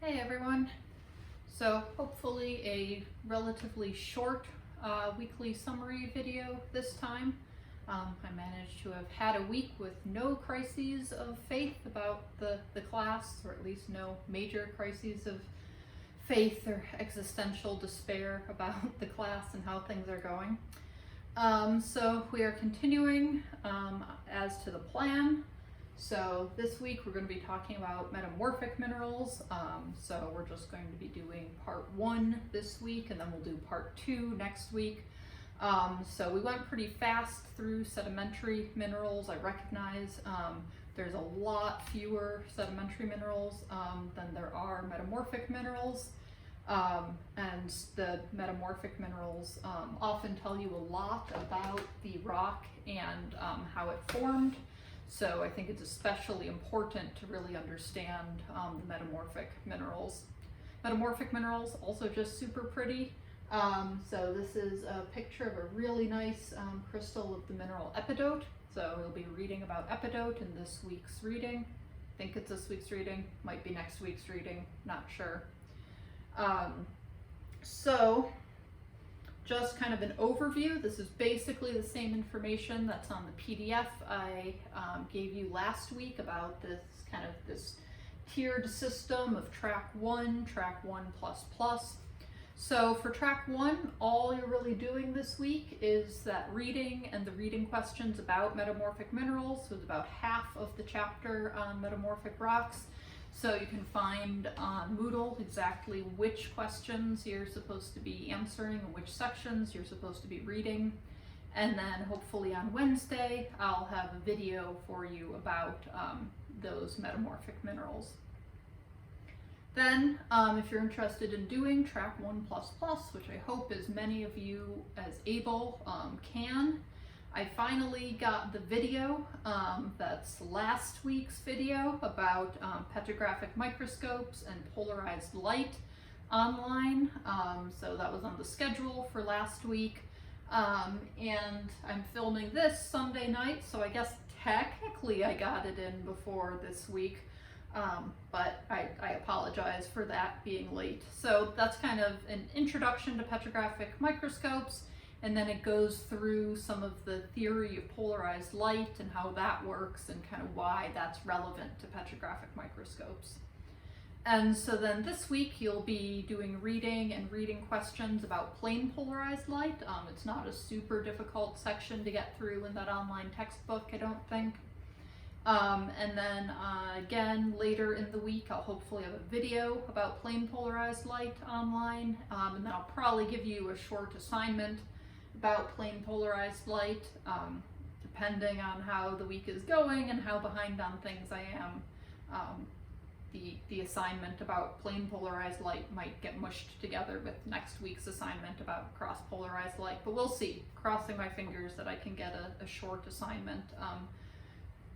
Hey everyone! So hopefully a relatively short weekly summary video this time. I managed to have had a week with no crises of faith about the class, or at least no major crises of faith or existential despair about the class and how things are going. So we are continuing as to the plan. So this week we're going to be talking about metamorphic minerals. So we're just going to be doing part 1 this week, and then we'll do part 2 next week. So we went pretty fast through sedimentary minerals. I recognize there's a lot fewer sedimentary minerals than there are metamorphic minerals. And the metamorphic minerals often tell you a lot about the rock and how it formed. So I think it's especially important to really understand the metamorphic minerals. Metamorphic minerals also just super pretty. So this is a picture of a really nice crystal of the mineral epidote. So we'll be reading about epidote in this week's reading. I think it's this week's reading, might be next week's reading, not sure. So just kind of an overview. This is basically the same information that's on the PDF I gave you last week about this tiered system of track 1, track 1++. So for track 1, all you're really doing this week is that reading and the reading questions about metamorphic minerals. So it's about half of the chapter on metamorphic rocks. So you can find on Moodle exactly which questions you're supposed to be answering and which sections you're supposed to be reading. And then hopefully on Wednesday, I'll have a video for you about those metamorphic minerals. Then, if you're interested in doing track 1++, which I hope as many of you as able can, I finally got the video, that's last week's video about petrographic microscopes and polarized light online. So that was on the schedule for last week. And I'm filming this Sunday night, so I guess technically I got it in before this week. But I apologize for that being late. So that's kind of an introduction to petrographic microscopes. And then it goes through some of the theory of polarized light and how that works and kind of why that's relevant to petrographic microscopes. And so then this week you'll be doing reading and reading questions about plane polarized light. It's not a super difficult section to get through in that online textbook, I don't think. And then again, later in the week, I'll hopefully have a video about plane polarized light online. And then I'll probably give you a short assignment about plane polarized light, depending on how the week is going and how behind on things I am. The assignment about plane polarized light might get mushed together with next week's assignment about cross polarized light, but we'll see. Crossing my fingers that I can get a short assignment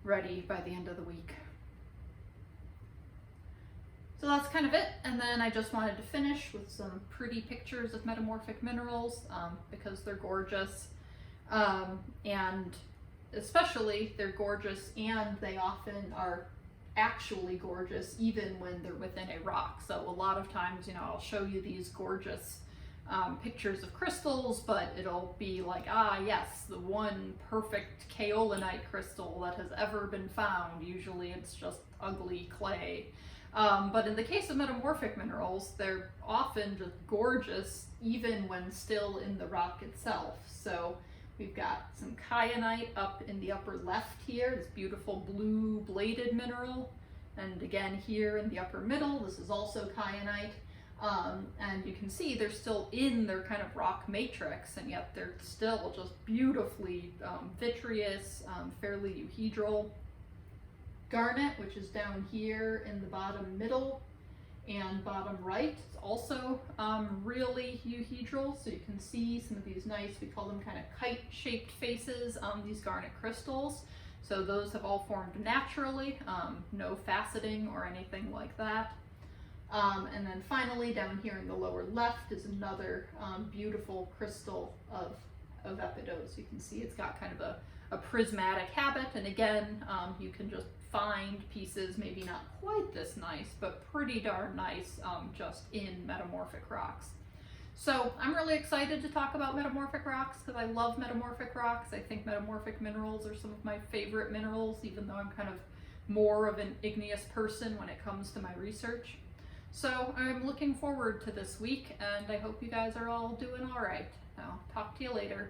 ready by the end of the week. So that's kind of it, and then I just wanted to finish with some pretty pictures of metamorphic minerals because they're gorgeous, and especially they're gorgeous, and they often are actually gorgeous even when they're within a rock. So a lot of times, I'll show you these gorgeous pictures of crystals, but it'll be like, yes, the one perfect kaolinite crystal that has ever been found. Usually it's just ugly clay. But in the case of metamorphic minerals, they're often just gorgeous even when still in the rock itself. So we've got some kyanite up in the upper left here, this beautiful blue bladed mineral. And again here in the upper middle, this is also kyanite. And you can see they're still in their kind of rock matrix, and yet they're still just beautifully vitreous, fairly euhedral. Garnet, which is down here in the bottom middle and bottom right, is also really euhedral. So you can see some of these nice, we call them kind of kite-shaped faces on these garnet crystals. So those have all formed naturally, no faceting or anything like that. And then finally, down here in the lower left is another beautiful crystal of epidote. So you can see it's got kind of a prismatic habit, and again, you can just find pieces, maybe not quite this nice, but pretty darn nice, just in metamorphic rocks. So I'm really excited to talk about metamorphic rocks because I love metamorphic rocks. I think metamorphic minerals are some of my favorite minerals, even though I'm kind of more of an igneous person when it comes to my research. So I'm looking forward to this week, and I hope you guys are all doing all right. I'll talk to you later.